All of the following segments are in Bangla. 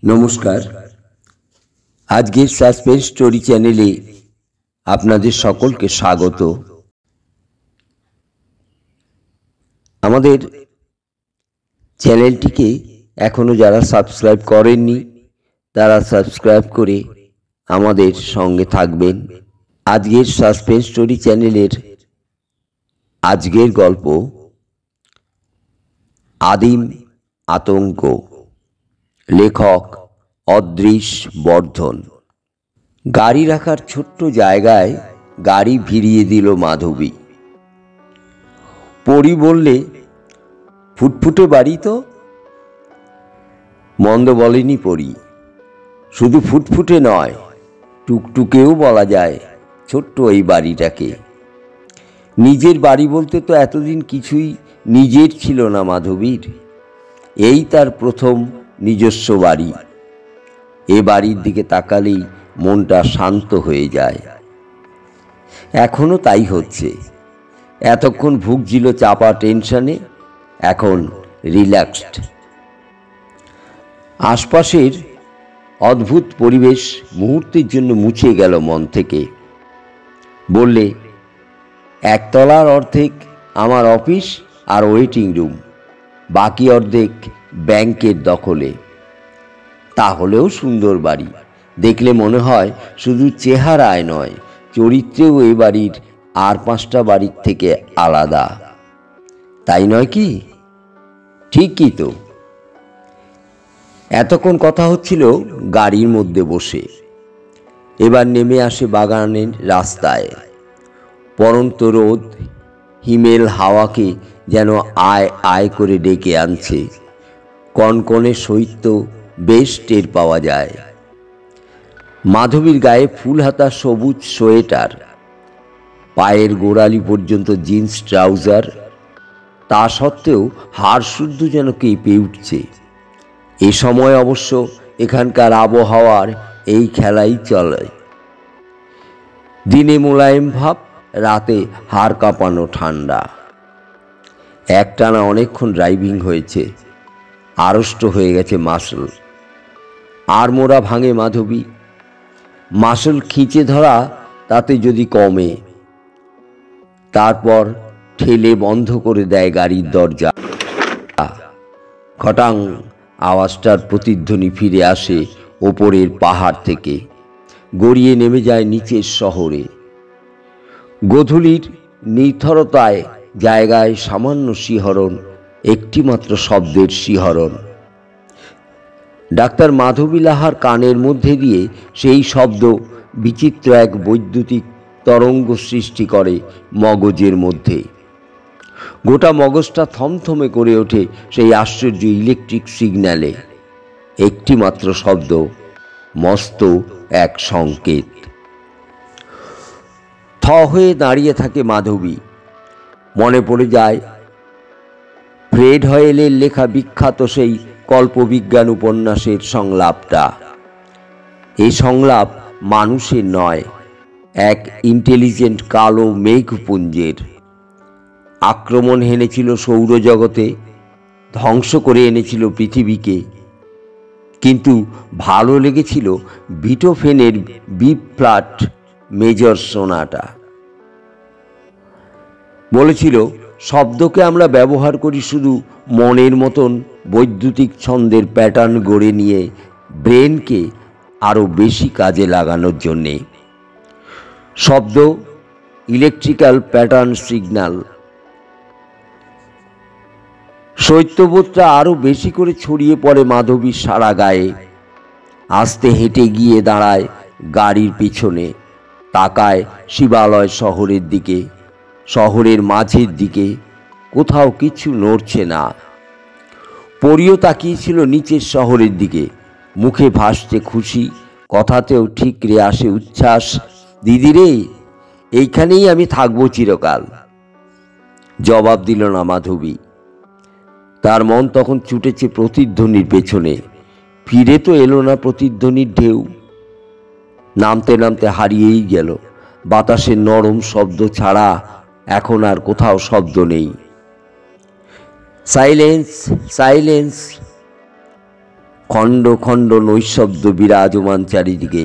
নমস্কার। আজকের সাসপেন্স স্টোরি চ্যানেলে আপনাদের সকলকে স্বাগত। আমাদের চ্যানেলটিকে এখনো যারা সাবস্ক্রাইব করেননি তারা সাবস্ক্রাইব করে আমাদের সঙ্গে থাকবেন। আজকের সাসপেন্স স্টোরি চ্যানেলের আজকের গল্প আদিম আতঙ্ক, লেখক অদৃশ বর্ধন। গাড়ি রাখার ছোট্ট জায়গায় গাড়ি ভিড়িয়ে দিল মাধবী। পরি বললে, ফুটফুটে বাড়ি তো। মন্দ বলেনি পরি, শুধু ফুটফুটে নয়, টুকটুকেও বলা যায় ছোট্ট এই বাড়িটাকে। নিজের বাড়ি বলতে তো এতদিন কিছুই নিজের ছিল না মাধবীর। এই তার প্রথম নিজস্ব বাড়ি। এ বাড়ির দিকে তাকালেই মনটা শান্ত হয়ে যায়। এখনো তাই হচ্ছে। এতক্ষণ ভুগছিল চাপা টেনশনে, এখন রিল্যাক্সড। আশপাশের অদ্ভুত পরিবেশ মুহূর্তের জন্য মুছে গেল মন থেকে। বললে, একতলার অর্ধেক আমার অফিস আর ওয়েটিং রুম, বাকি অর্ধেক ব্যাংকের দখলে। তাহলেও সুন্দর বাড়ি। দেখলে মনে হয় শুধু চেহারায় নয়, চরিত্রেও এই বাড়ির আর 5টা বাড়ির থেকে আলাদা। তাই নয় কি? ঠিকই তো। এতক্ষণ কথা হচ্ছিল গাড়ির মধ্যে বসে। এবার নেমে আসে বাগানের রাস্তায়। পরন্ত রোদ হিমেল হাওয়াকে যেন আয় আয় করে ডেকে আনছে। কনকনে শৈত্য বেশ টের পাওয়া যায়। মাধবীর গায়ে ফুল হাতা সবুজ সোয়েটার, পায়ের গোড়ালি পর্যন্ত জিন্স ট্রাউজার। তা সত্ত্বেও হাড় শুদ্ধ যেন কেঁপে উঠছে। এ সময় অবশ্য এখানকার আবহাওয়ার এই খেলাই চলে। দিনে মোলায়েম ভাব, রাতে হাড় কাঁপানো ঠান্ডা। একটানা অনেকক্ষণ ড্রাইভিং হয়েছে। আড়ষ্ট হয়ে গেছে মাসল। আর মোড়া ভাঙে মাধবী। মাসল খিঁচে ধরা তাতে যদি কমে। তারপর ঠেলে বন্ধ করে দেয় গাড়ির দরজা। খটাং আওয়াজটার প্রতিধ্বনি ফিরে আসে ওপরের পাহাড় থেকে, গড়িয়ে নেমে যায় নিচের শহরে। গোধূলির নিথরতায় জায়গায় সামান্য শিহরণ, একটিমাত্র শব্দের শিহরণ। ডাক্তার মাধবী লাহার কানের মধ্যে দিয়ে সেই শব্দ বিচিত্র এক বৈদ্যুতিক তরঙ্গ সৃষ্টি করে মগজের মধ্যে। গোটা মগজটা থমথমে করে ওঠে সেই আশ্চর্য ইলেকট্রিক সিগন্যালে। একটিমাত্র শব্দ, মস্ত এক সংকেত। থ হয়ে দাঁড়িয়ে থাকে মাধবী। মনে পড়ে যায় ফ্রেড হয়েলের লেখা বিখ্যাত সেই কল্পবিজ্ঞান উপন্যাসের সংলাপটা। এই সংলাপ মানুষের নয়, এক ইন্টেলিজেন্ট কালো মেঘপুঞ্জের। আক্রমণ হেনেছিল সৌরজগতে, ধ্বংস করে এনেছিল পৃথিবীকে। কিন্তু ভালো লেগেছিল বিটোফেনের বি ফ্ল্যাট মেজর সোনাটা। বলেছিল, শব্দকে আমরা ব্যবহার করি শুধু মনের মতন বৈদ্যুতিক ছন্দের প্যাটার্ন গড়ে নিয়ে ব্রেনকে আরও বেশি কাজে লাগানোর জন্যে। শব্দ ইলেকট্রিক্যাল প্যাটার্ন সিগন্যাল। শৈত্যবোধটা আরও বেশি করে ছড়িয়ে পড়ে মাধবীর সারা গায়ে। আস্তে হেঁটে গিয়ে দাঁড়ায় গাড়ির পিছনে, তাকায় শিবালয় শহরের দিকে, শহরের মাঝের দিকে। কোথাও কিছু নড়ছে না। পরিও তাকিয়েছিল নিচের শহরের দিকে। মুখে ভাসছে খুশি, কথাতেও ঠিকরে আসে উচ্ছ্বাস। দিদিরে, এইখানেই আমি থাকবো চিরকাল। জবাব দিল না মাধবী। তার মন তখন ছুটেছে প্রতিধ্বনির পেছনে। ফিরে তো এলো না প্রতিধ্বনির ঢেউ। নামতে নামতে হারিয়েই গেল। বাতাসের নরম শব্দ ছাড়া এখন আর কোথাও শব্দ নেই। Silence, silence. খণ্ড খণ্ড নৈশব্দ বিরাজমান চারিদিকে।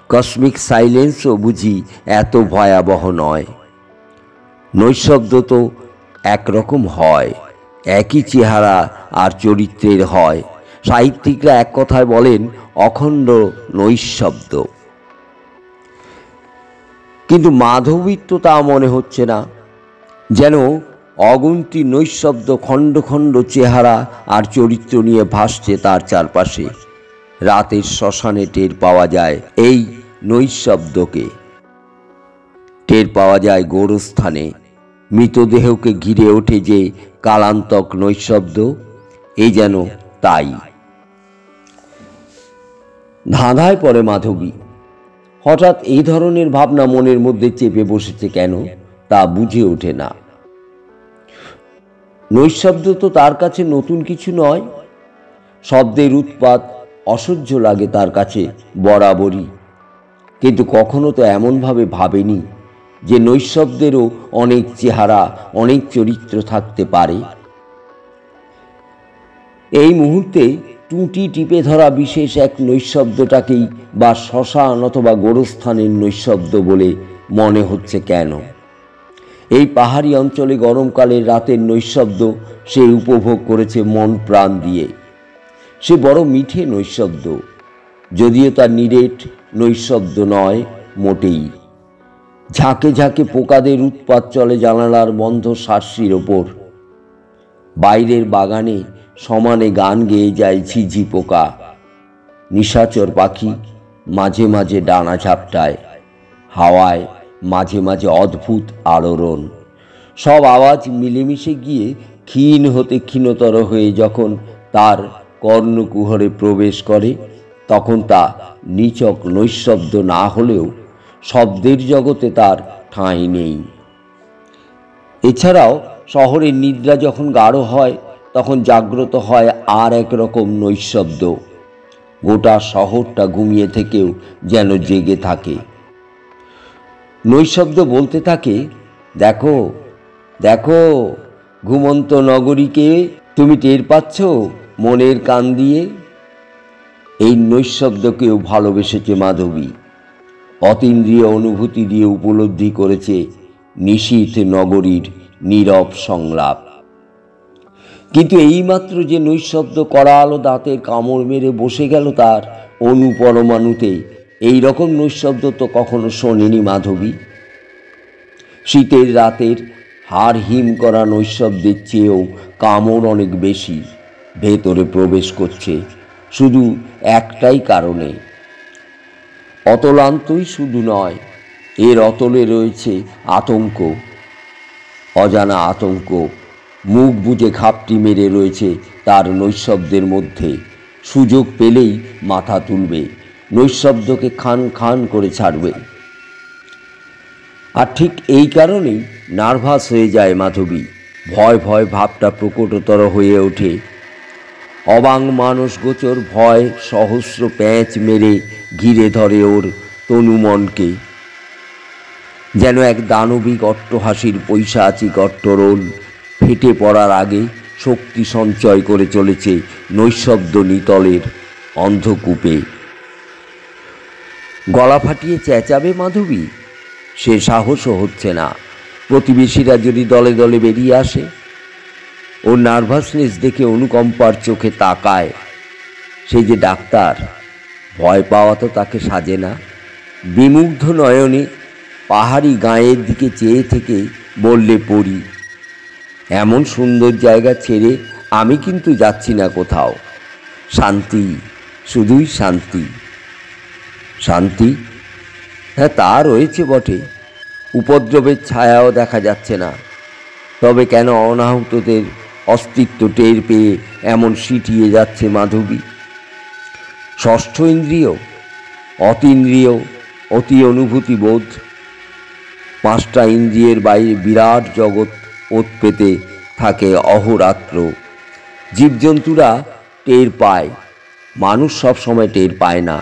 কসমিক সাইলেন্সও বুঝি এত ভয়াবহ নয়। নৈশব্দ তো একরকম হয়, একই চেহারা আর চরিত্রের হয়। সাহিত্যিকরা এক কথায় বলেন অখণ্ড নৈশব্দ। কিন্তু মাধবীর তো তা মনে হচ্ছে না। যেন অগুন্তি নৈশব্দ খণ্ড খণ্ড চেহারা আর চরিত্র নিয়ে ভাসছে তার চারপাশে। রাতের শ্মশানে টের পাওয়া যায় এই নৈশব্দকে। টের পাওয়া যায় গোরস্থানে মৃতদেহকে ঘিরে ওঠে যে কালান্তক নৈশব্দ, এই যেন তাই। ধাঁধায় পড়ে মাধবী। হঠাৎ এই ধরনের ভাবনা মনের মধ্যে চেপে বসেছে কেন তা বুঝে ওঠে না। নৈশব্দ তো তার কাছে নতুন কিছু নয়। শব্দের উৎপাত অসহ্য লাগে তার কাছে বরাবরই। কিন্তু কখনো তো এমনভাবে ভাবেনি যে নৈশব্দেরও অনেক চেহারা, অনেক চরিত্র থাকতে পারে। এই মুহূর্তে টুটি টিপে ধরা বিশেষ এক নৈশব্দটাকেই বা শ্মশান অথবা গোরস্থানের নৈশব্দ বলে মনে হচ্ছে কেন? এই পাহাড়ি অঞ্চলে গরমকালের রাতের নৈশব্দ সে উপভোগ করেছে মন প্রাণ দিয়ে। সে বড় মিঠে নৈশব্দ, যদিও তার নিরেট নৈশব্দ নয় মোটেই। ঝাঁকে ঝাঁকে পোকাদের উৎপাত চলে জানালার বন্ধ শার্সির ওপর। বাইরের বাগানে সমানে গান গেয়ে যায় ঝিঝি পোকা। নিশাচর পাখি মাঝে মাঝে ডানা ঝাপটায়। হাওয়ায় মাঝে মাঝে অদ্ভুত আলোড়ন। সব আওয়াজ মিলেমিশে গিয়ে ক্ষীণ হতে ক্ষীণতর হয়ে যখন তার কর্ণকুহরে প্রবেশ করে, তখন তা নিছক নৈশব্দ না হলেও শব্দের জগতে তার ঠাঁই নেই। এছাড়াও শহরের নিদ্রা যখন গাঢ় হয়, তখন জাগ্রত হয় আর এক রকম নৈশব্দ। গোটা শহরটা ঘুমিয়ে থেকেও যেন জেগে থাকে। নৈশব্দ বলতে থাকে, দেখো দেখো ঘুমন্ত নগরীকে তুমি টের পাচ্ছ মনের কান দিয়ে। এই নৈশব্দকেও ভালোবেসেছে মাধবী। অতীন্দ্রিয় অনুভূতি দিয়ে উপলব্ধি করেছে নিশীথ নগরীর নীরব সংলাপ। কিন্তু এইমাত্র যে নৈশব্দ কড়া আলো দাঁতের কামড় মেরে বসে গেল তার অনুপরমাণুতে, এই রকম নৈশব্দ তো কখনো শোনেনি মাধবী। শীতের রাতের হাড় হিম করা নৈশব্দের চেয়েও কামড় অনেক বেশি ভেতরে প্রবেশ করছে, শুধু একটাই কারণে। অতলান্তই শুধু নয়, এর অতলে রয়েছে আতঙ্ক, অজানা আতঙ্ক। মুখ বুজে ঘাপটি মেরে রয়েছে তার নৈশব্দের মধ্যে। সুযোগ পেলেই মাথা তুলবে, নৈশব্দকে খান খান করে ছাড়বে। আর ঠিক এই কারণেই নার্ভাস হয়ে যায় মাধবী। ভয় ভয় ভাবটা প্রকটতর হয়ে ওঠে। অবাং মানসগোচর ভয় সহস্র প্যাঁচ মেরে ঘিরে ধরে ওর তনুমনকে। যেন এক দানবিক অট্টহাসির পৈশাচিক অট্টরোল ফেটে পড়ার আগে শক্তি সঞ্চয় করে চলেছে নৈশব্দ নিতলের অন্ধকূপে। গলা ফাটিয়ে চেঁচাবে মাধবী, সে সাহসও হচ্ছে না। প্রতিবেশীরা যদি দলে দলে বেরিয়ে আসে, ওর নার্ভাসনেস দেখে অনুকম্পার চোখে তাকায়। সে যে ডাক্তার, ভয় পাওয়া তো তাকে সাজে না। বিমুগ্ধ নয়নে পাহাড়ি গাঁয়ের দিকে চেয়ে থেকে বললে পড়ি, এমন সুন্দর জায়গা ছেড়ে আমি কিন্তু যাচ্ছি না কোথাও। শান্তি, শুধুই শান্তি। শান্তি? হ্যাঁ, তা রয়েছে বটে। উপদ্রবের ছায়াও দেখা যাচ্ছে না। তবে কেন অনাহুতদের অস্তিত্ব টের পেয়ে এমন সিটিয়ে যাচ্ছে মাধবী? ষষ্ঠ ইন্দ্রিয়, অতীন্দ্রিয়, অতি অনুভূতি বোধ, পাঁচটা ইন্দ্রিয়ের বাইরে বিরাট জগৎ ওত পেতে থাকে অহোরাত্র। জীবজন্তুরা টের পায়, মানুষ সব সময় টের পায় না।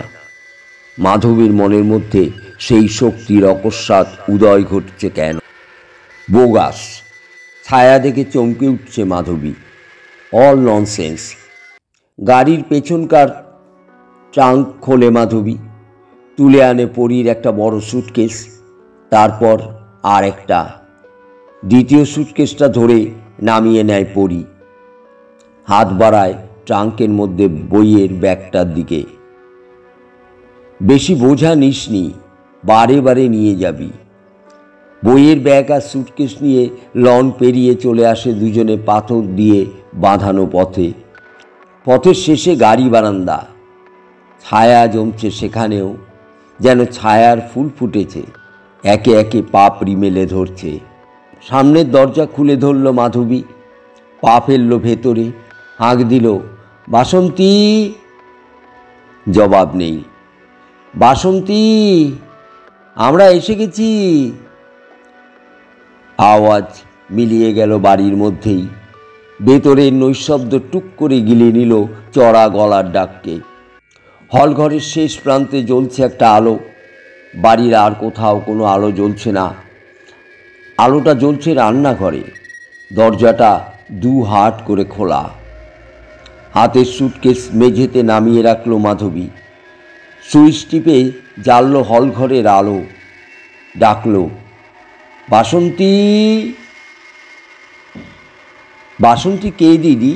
মাধবীর মনের মধ্যে সেই শক্তির অকস্মাৎ উদয় ঘটছে কেন? বোগাস। ছায়া দেখে চমকে উঠছে মাধবী। All nonsense. গাড়ির পেছনকার ট্রাঙ্ক খোলে মাধবী, তুলে আনে পরীর একটা বড় সুটকেস, তারপর আর একটা। দ্বিতীয় সুটকেসটা ধরে নামিয়ে নেয় পরী, হাত বাড়ায় ট্রাঙ্কের মধ্যে বইয়ের ব্যাগটার দিকে। বেশি বোঝা নিসনি, বারে বারে নিয়ে যাবি। বইয়ের ব্যাগ আর সুটকেস নিয়ে লন পেরিয়ে চলে আসে দুজনে পাথর দিয়ে বাঁধানো পথে। পথের শেষে গাড়ি বারান্দা, ছায়া জমছে সেখানেও, যেন ছায়ার ফুল ফুটেছে, একে একে পাপড়ি মেলে ধরছে। সামনের দরজা খুলে ধরল মাধবী, পা ফেলল ভেতরে, হাঁক দিল, বাসন্তী। জবাব নেই। বাসন্তী, আমরা এসে গেছি। আওয়াজ মিলিয়ে গেল বাড়ির মধ্যেই। ভেতরের নৈশব্দ টুক করে গিলে নিল চড়া গলার ডাককে। হলঘরের শেষ প্রান্তে জ্বলছে একটা আলো, বাড়ির আর কোথাও কোনো আলো জ্বলছে না। আলোটা জ্বলছে রান্নাঘরে। দরজাটা 2 হাত করে খোলা। হাতের সুটকেস মেঝেতে নামিয়ে রাখল মাধবী, সুইচ টিপে জ্বালল হলঘরের আলো, ডাকল, বাসন্তী। বাসন্তী কে দিদি?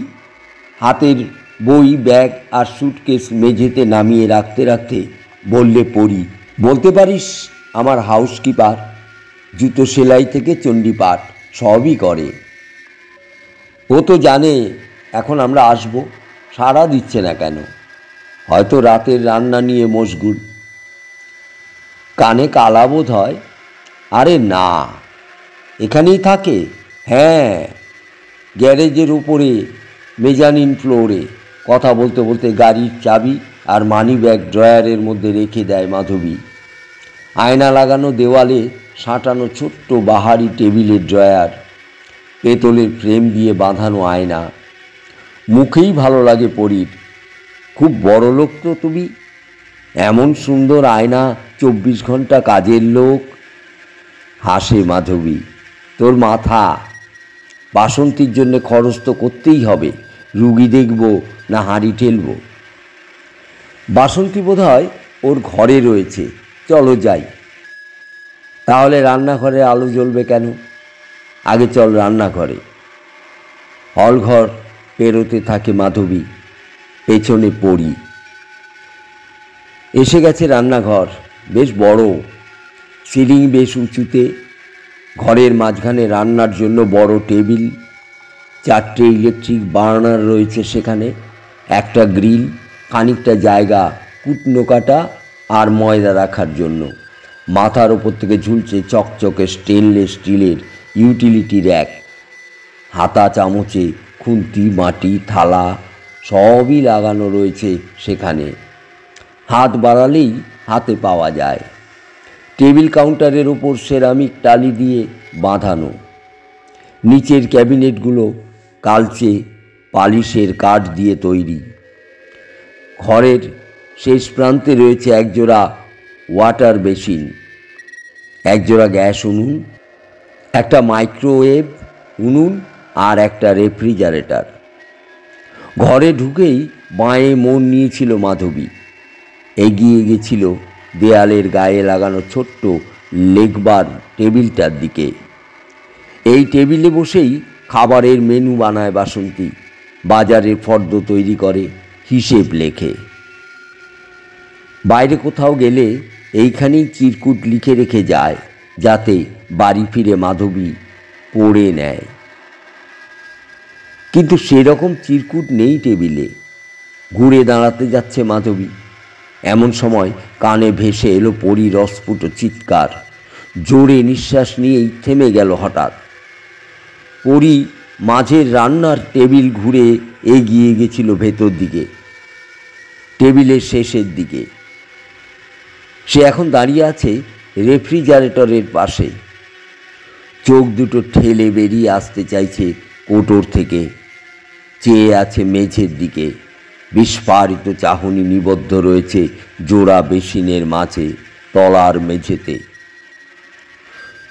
হাতের বই, ব্যাগ আর সুটকেস মেঝেতে নামিয়ে রাখতে রাখতে বললে পরী, বলতে পারিস আমার হাউসকিপার, জুতো সেলাই থেকে চণ্ডীপাঠ সবই করে। ও তো জানে এখন আমরা আসব, সাড়া দিচ্ছে না কেন? হয়তো রাতের রান্না নিয়ে মশগুল। কানে কালা বোধ হয়। আরে না, এখানেই থাকে। হ্যাঁ, গ্যারেজের উপরে মেজানিন ফ্লোরে। কথা বলতে বলতে গাড়ির চাবি আর মানি ব্যাগ ড্রয়ারের মধ্যে রেখে দেয় মাধবী। আয়না লাগানো দেওয়ালে সাঁটানো ছোট্ট বাহারি টেবিলের ড্রয়ার, পেতলের ফ্রেম দিয়ে বাঁধানো আয়না। মুখেই ভালো লাগে পরীর। খুব বড় লোক তো তুমি, এমন সুন্দর আয়না, 24 ঘন্টা কাজের লোক। হাসে মাধবী, তোর মাথা। বাসন্তীর জন্য খরচ তো করতেই হবে, রুগী দেখব না হাঁড়ি ঠেলব। বাসন্তী বোধ হয় ওর ঘরে রয়েছে, চলো যাই। তাহলে রান্নাঘরে আলো জ্বলবে কেন? আগে চল রান্নাঘরে। হলঘর পেরোতে থাকে মাধবী, পেছনে পরী। এসে গেছে রান্নাঘর, বেশ বড়, সিলিং বেশ উঁচুতে। ঘরের মাঝখানে রান্নার জন্য বড় টেবিল, 4টে ইলেকট্রিক বার্নার রয়েছে সেখানে, একটা গ্রিল, খানিকটা জায়গা কুটনো কাটা আর ময়দা রাখার জন্য। মাথার ওপর থেকে ঝুলছে চকচকে স্টেনলেস স্টিলের ইউটিলিটি র্যাক। হাতা, চামচে, খুন্তি, মাটি, থালা সবই লাগানো রয়েছে সেখানে, হাত বাড়ালেই হাতে পাওয়া যায়। টেবিল কাউন্টারের ওপর সেরামিক টালি দিয়ে বাঁধানো। নিচের ক্যাবিনেটগুলো কালচে পালিশের কাঠ দিয়ে তৈরি। ঘরের শেষ প্রান্তে রয়েছে একজোড়া ওয়াটার বেসিন, একজোড়া গ্যাস উনুন, একটা মাইক্রোওয়েভ উনুন আর একটা রেফ্রিজারেটর। ঘরে ঢুকেই বাঁয়ে মন নিয়েছিল মাধবী। এগিয়ে গেছিল দেয়ালের গায়ে লাগানো ছোট্ট লেগবার টেবিলটার দিকে। এই টেবিলে বসেই খাবারের মেনু বানায় বাসন্তী, বাজারের ফর্দ তৈরি করে, হিসেব লেখে। বাইরে কোথাও গেলে এইখানেই চিরকুট লিখে রেখে যায়, যাতে বাড়ি ফিরে মাধবী পড়ে নেয়। কিন্তু সেরকম চিরকুট নেই টেবিলে। ঘুরে দাঁড়াতে যাচ্ছে মাধবী, এমন সময় কানে ভেসে এলো পরীর অস্ফুট চিৎকার। জোরে নিঃশ্বাস নিয়েই থেমে গেল হঠাৎ। পরী মাঝের রান্নার টেবিল ঘুরে এগিয়ে গেছিল ভেতর দিকে, টেবিলের শেষের দিকে। সে এখন দাঁড়িয়ে আছে রেফ্রিজারেটরের পাশে। চোখ দুটো ঠেলে বেরিয়ে আসতে চাইছে কোটর থেকে, চেয়ে আছে মেঝের দিকে। বিস্ফারিত চাহনি নিবদ্ধ রয়েছে জোড়া বেসিনের মাঝে, তলার মেঝেতে।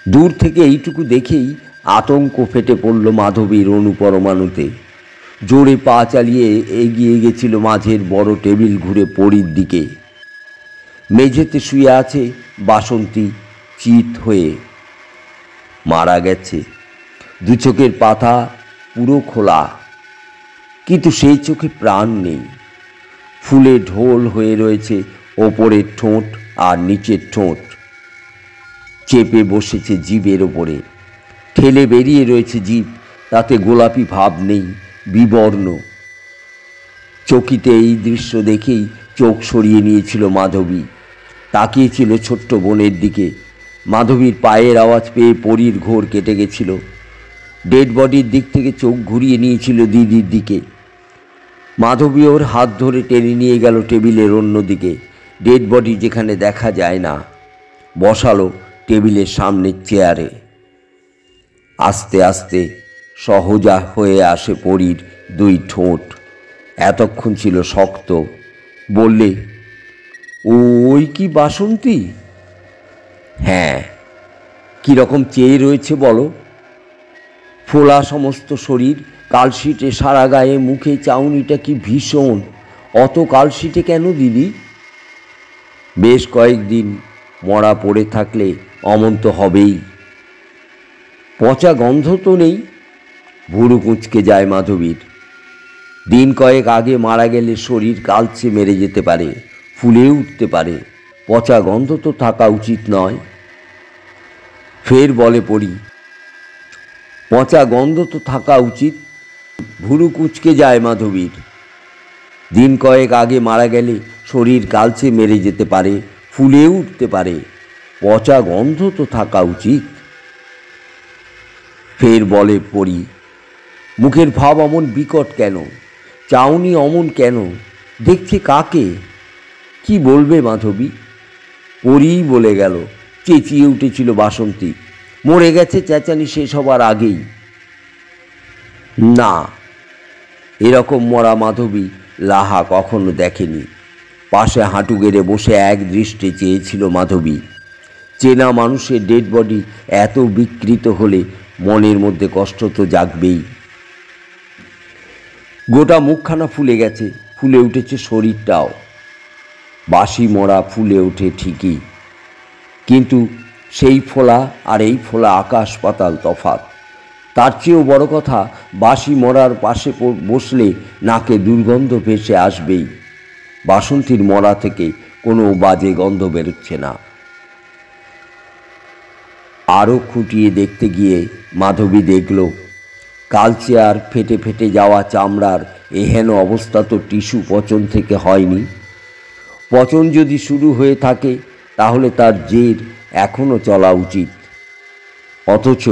দূর থেকে এইটুকু দেখেই আতঙ্ক ফেটে পড়ল মাধবীর অনুপরমাণুতে। জোরে পা চালিয়ে এগিয়ে গেছিল মাঝের বড় টেবিল ঘুরে পরীর দিকে। মেঝেতে শুয়ে আছে বাসন্তী চিত হয়ে। মারা গেছে, দু চোখের পাতা পুরো খোলা, কিন্তু সেই চোখে প্রাণ নেই। ফুলে ঢোল হয়ে রয়েছে ওপরের ঠোঁট আর নিচের ঠোঁট। চেপে বসেছে জিভের ওপরে, ঠেলে বেরিয়ে রয়েছে জিভ, তাতে গোলাপি ভাব নেই, বিবর্ণ। চকিতে এই দৃশ্য দেখেই চোখ সরিয়ে নিয়েছিল মাধবী। তাকিয়েছিল ছোট্ট বোনের দিকে। মাধবীর পায়ের আওয়াজ পেয়ে পরীর ঘোর কেটে গেছিল। ডেড বডির দিক থেকে চোখ ঘুরিয়ে নিয়েছিল দিদির দিকে। মাধবী ওর হাত ধরে টেনে নিয়ে গেল টেবিলের অন্য দিকে, ডেড বডি যেখানে দেখা যায় না। বসালো টেবিলের সামনের চেয়ারে। আস্তে আস্তে সহজা হয়ে আসে পরীর দুই ঠোঁট। এতক্ষণ ছিল শক্ত। বললে, ওই কি বাসন্তী? হ্যাঁ। কীরকম চেয়ে রয়েছে বলো? ফোলা সমস্ত শরীর, কালশিটে সারা গায়ে, মুখে চাউনিটা কি ভীষণ। অত কালশিটে কেন দিদি? বেশ কয়েকদিন মরা পড়ে থাকলে অমন তো হবেই। পচা গন্ধ তো নেই? ভুরু কুঁচকে যায় মাধবীর। দিন কয়েক আগে মারা গেলে শরীর কালচে মেরে যেতে পারে, ফুলে উঠতে পারে। পচা গন্ধ তো থাকা উচিত নয়। ফের বলে পড়ি, পচা গন্ধ তো থাকা উচিত। ভুরু কুঁচকে যায় মাধবীর। দিন কয়েক আগে মারা গেলে শরীর কালচে মেরে যেতে পারে, ফুলে উঠতে পারে। পচা গন্ধ তো থাকা উচিত। ফের বলে পড়ি, মুখের ভাব অমন বিকট কেন? চাউনি অমন কেন? দেখছে কাকে? কি বলবে মাধবী? পড়িই বলে গেল। চেঁচিয়ে উঠেছিল বাসন্তী। মরে গেছে চেঁচানি শেষ হবার আগেই। না, এরকম মরা মাধবী লাহা কখনো দেখেনি। পাশে হাঁটু গেড়ে বসে এক দৃষ্টে চেয়েছিল মাধবী। চেনা মানুষের ডেড বডি এত বিকৃত হলে মনের মধ্যে কষ্ট তো জাগবেই। গোটা মুখখানা ফুলে গেছে, ফুলে উঠেছে শরীরটাও। বাসি মরা ফুলে ওঠে ঠিকই, কিন্তু সেই ফোলা আর এই ফোলা আকাশ পাতাল তফাৎ। তার চেয়েও বড় কথা, বাসি মরার পাশে বসলে নাকে দুর্গন্ধ ভেসে আসবেই। বাসন্তীর মরা থেকে কোনো বাজে গন্ধ বেরোচ্ছে না। আরও খুঁটিয়ে দেখতে গিয়ে মাধবী দেখল, কালচে আর ফেটে ফেটে যাওয়া চামড়ার এহেন অবস্থা তো টিস্যু পচন থেকে হয়নি। পচন যদি শুরু হয়ে থাকে তাহলে তার জের এখনও চলা উচিত। অথচ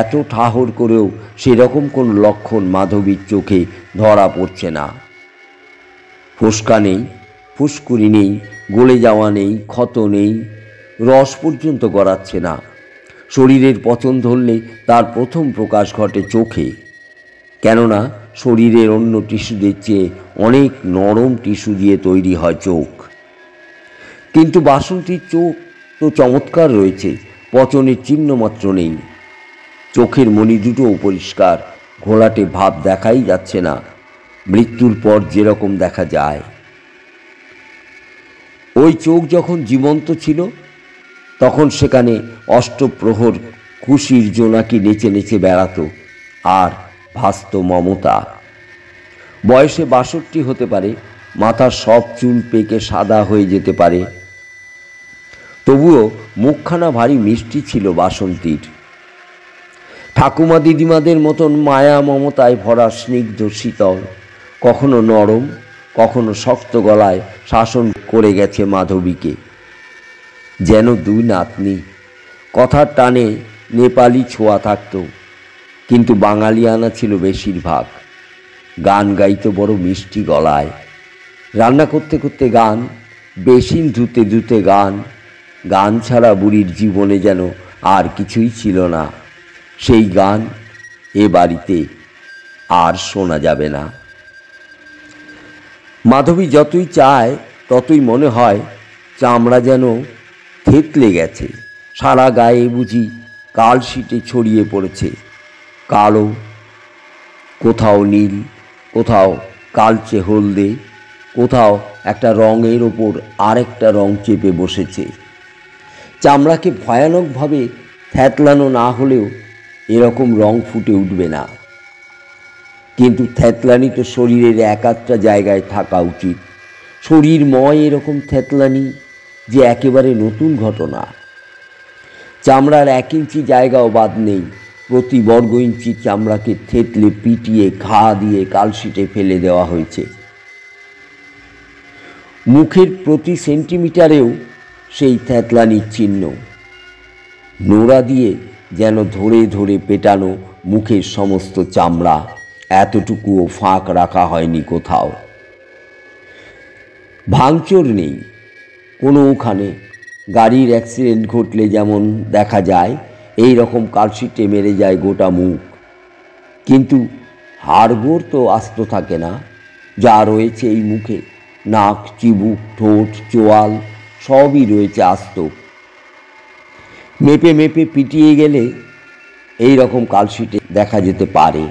এত ঠাহর করেও সেরকম কোনো লক্ষণ মাধবীর চোখে ধরা পড়ছে না। ফোসকা নেই, ফুসকুড়ি নেই, গলে যাওয়া নেই, ক্ষত নেই, রস পর্যন্ত গড়াচ্ছে না। শরীরের পচন ধরলে তার প্রথম প্রকাশ ঘটে চোখে, কেননা শরীরের অন্য টিস্যুদের চেয়ে অনেক নরম টিস্যু দিয়ে তৈরি হয় চোখ। কিন্তু বাসন্তীর চোখ তো চমৎকার রয়েছে, পচনের চিহ্ন মাত্র নেই। চোখের মণি দুটোও পরিষ্কার, ঘোলাটে ভাব দেখাই যাচ্ছে না, মৃত্যুর পর যেরকম দেখা যায়। ওই চোখ যখন জীবন্ত ছিল তখন সেখানে অষ্টপ্রহর খুশির জোনাকি নেচে নেচে বেড়াতো আর ভাসত মমতা। বয়সে ৬২ হতে পারে, মাথার সব চুল পেকে সাদা হয়ে যেতে পারে, তবুও মুখখানা ভারী মিষ্টি ছিল বাসন্তীর। ঠাকুমা দিদিমাদের মতন মায়া মমতায় ভরা স্নিগ্ধ শীতল, কখনো নরম কখনো শক্ত গলায় শাসন করে গেছে মাধবীকে। যেন দুই নাতনি। কথার টানে নেপালি ছোঁয়া থাকত, কিন্তু বাঙালিয়ানা ছিল বেশিরভাগ। গান গাইতো বড় মিষ্টি গলায়। রান্না করতে করতে গান, বেসিন ধুতে ধুতে গান। গান ছাড়া বুড়ির জীবনে যেন আর কিছুই ছিল না। সেই গান এ বাড়িতে আর শোনা যাবে না। মাধবী যতই চায় ততই মনে হয় চামড়া যেন থেতলে গেছে। সারা গায়ে বুঝি কালশিটে ছড়িয়ে পড়েছে, কালো, কোথাও নীল, কোথাও কালচে হলদে, কোথাও একটা রঙের ওপর আরেকটা রং চেপে বসেছে। চামড়াকে ভয়ানকভাবে থ্যাতলানো না হলেও এরকম রং ফুটে উঠবে না, কিন্তু থ্যাতলানি তো শরীরের এক আধটা জায়গায় থাকা উচিত। শরীরময় এরকম থ্যাতলানি যে একেবারে নতুন ঘটনা। চামড়ার 1 ইঞ্চি জায়গাও বাদ নেই। প্রতি বর্গ ইঞ্চি চামড়াকে থেতলে পিটিয়ে ঘা দিয়ে কালশিটে ফেলে দেওয়া হয়েছে। মুখের প্রতি সেন্টিমিটারেও সেই থ্যাতলানির চিহ্ন। নোড়া দিয়ে যেন ধরে ধরে পেটানো মুখের সমস্ত চামড়া, এতটুকুও ফাঁক রাখা হয়নি কোথাও। ভাঙচুর নেই কোনোখানে। গাড়ির অ্যাক্সিডেন্ট ঘটলে যেমন দেখা যায় এই রকম কালশিটে মেরে যায় গোটা মুখ, কিন্তু হাড়গোড় তো আস্ত থাকে না। যা রয়েছে এই মুখে, নাক, চিবুক, ঠোঁট, চোয়াল সবই রয়েছে আস্ত। মেপে মেপে পিটিয়ে গেলে এই রকম কালশিটে দেখা যেতে পারে,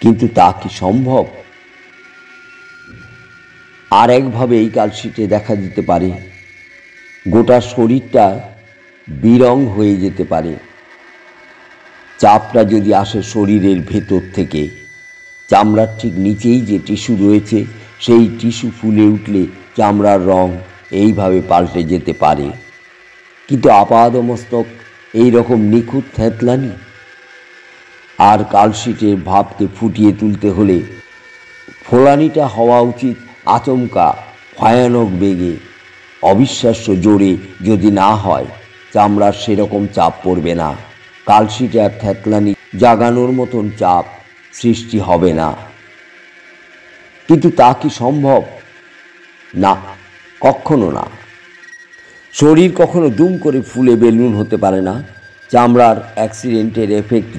কিন্তু তা কি সম্ভব? আর একভাবে এই কালশিটে দেখা যেতে পারে, গোটা শরীরটা বিরং হয়ে যেতে পারে। চাপটা যদি আসে শরীরের ভেতর থেকে, চামড়ার ঠিক নিচেই যে টিস্যু রয়েছে সেই টিস্যু ফুলে উঠলে চামড়ার রং এইভাবে পাল্টে যেতে পারে। কিন্তু আপাদমস্তক এই রকম নিখুঁত থ্যাতলানি। আর কালশিটের ভাবকে ফুটিয়ে তুলতে হলে ফোলানিটা হওয়া উচিত আচমকা, ভয়ানক বেগে। অবিশ্বাস্য জোরে যদি না হয়, চামড়ার সেরকম চাপ পড়বে না। কালশিটে আর থ্যাতলানি জাগানোর মতন চাপ সৃষ্টি হবে না। কিন্তু তা কি সম্ভব? না, কখনো না। শরীর কখনো দুম করে ফুলে বেলুন হতে পারে না। চামড়ার অ্যাক্সিডেন্টের এফেক্ট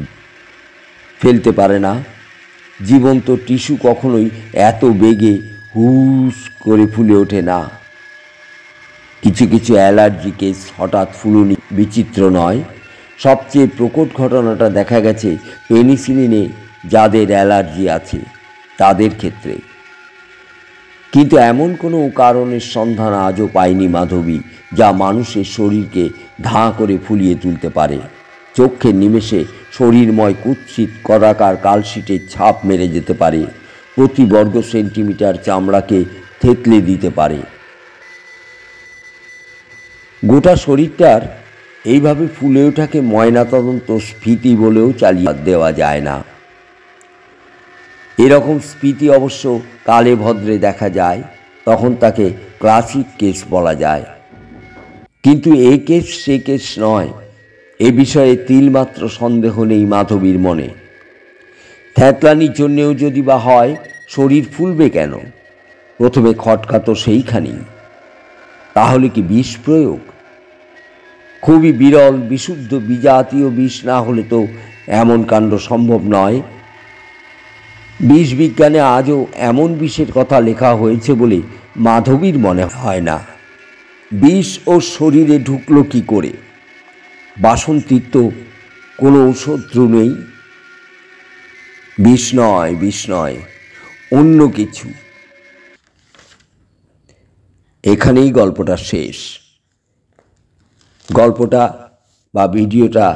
ফেলতে পারে না। জীবন্ত টিস্যু কখনোই এত বেগে হুস করে ফুলে ওঠে না। কিছু কিছু অ্যালার্জি কেস হঠাৎ ফুলুনি বিচিত্র নয়। সবচেয়ে প্রকট ঘটনাটা দেখা গেছে পেনিসিলিনে যাদের অ্যালার্জি আছে তাদের ক্ষেত্রে। কিন্তু এমন কোনো কারণের সন্ধান আজও পায়নি মাধবী যা মানুষের শরীরকে ধাঁ করে ফুলিয়ে তুলতে পারে। চোখের নিমেষে শরীরময় কুৎসিত কদাকার কালশিটের ছাপ মেরে যেতে পারে, প্রতি বর্গ সেন্টিমিটার চামড়াকে থেতলে দিতে পারে। গোটা শরীরটার এইভাবে ফুলে ওঠাকে ময়নাতদন্ত স্ফীতি বলেও চালিয়ে দেওয়া যায় না। এরকম স্ফীতি অবশ্য কালে ভদ্রে দেখা যায়, তখন তাকে ক্লাসিক কেস বলা যায়। কিন্তু এ কেস সে কেস নয়, এ বিষয়ে তিলমাত্র সন্দেহ নেই মাধবীর মনে। থ্যাতলানির জন্যেও যদি বা হয়, শরীর ফুলবে কেন? প্রথমে খটকা তো সেইখানেই। তাহলে কি বিষ প্রয়োগ? খুবই বিরল বিশুদ্ধ বিজাতীয় বিষ না হলে তো এমন কাণ্ড সম্ভব নয়। বিষ বিজ্ঞানে আজও এমন বিষের কথা লেখা হয়েছে বলে মাধবীর মনে হয় না। বিষ ও শরীরে ঢুকলো কি করে? বাসন্তীর তো কোনো শত্রু নেই। বিষ নয়, বিষ নয়, অন্য কিছু। এখানেই গল্পটা শেষ। গল্পটা বা ভিডিওটা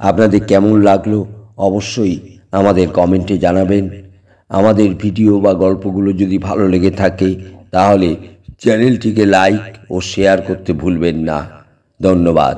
আপনাদের কেমন লাগলো অবশ্যই আমাদের কমেন্টে জানাবেন। আমাদের ভিডিও বা গল্পগুলো যদি ভালো লেগে থাকে তাহলে চ্যানেলটিকে লাইক ও শেয়ার করতে ভুলবেন না। ধন্যবাদ।